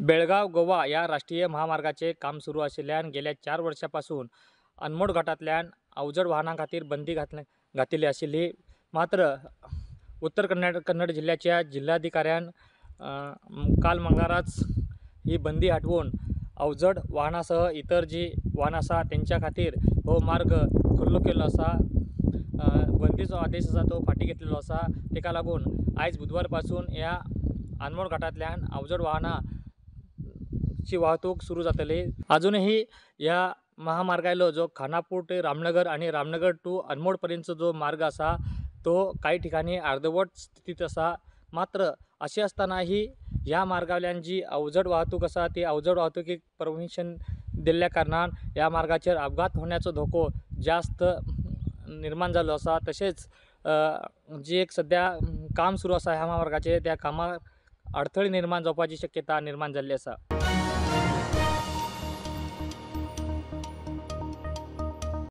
बेळगाव गोवा या राष्ट्रीय महामार्गाचे काम सुरू आशिल्ल्यान गेल्या 4 वर्षांपासून अनमोड घाटांतल्यान अवजड वाहनां खातीर बंदी घातिल्ली आशिल्ली। मात्र उत्तर कन्नड जिल्ह्याच्या जिल्हाधिकाऱ्यान काल मंगळाराच ही बंदी हटवून अवजड वाहनासह इतर जी वाहनां आसा त्यांच्या खातीर हो मार्ग खुल्लो केल्लो आसा। बंदीचो आदेश आसा तो फाटी घेतलेलो आसा। तेका लागून आयज बुधवार पासून ह्या अनमोड घाटांतल्यान अवजड वाहनां ची वाहतूक सुरू जातली। अजूनही या महामार्गालो जो खानापूर ते रामनगर आणि रामनगर टू अनमोड पर्यंतचो जो मार्ग आसा तो काही ठिकाणी अर्धवट स्थितीत आसा। मात्र असे असतानाही या मार्गावयल्यान जी अवजड वाहतूक आसा ती अवजड वाहतुकीक परमिशन दिल्ल्या कारणान या मार्गाचेर अपघात होण्याचो धोको जास्त निर्माण जाल्लो आसा। तशेंच जी एक सध्या काम सुरू आसा ह्या महामार्गाचेर त्या कामाक अडथळे निर्माण जावपाची शक्यता निर्माण जाल्ली आसा।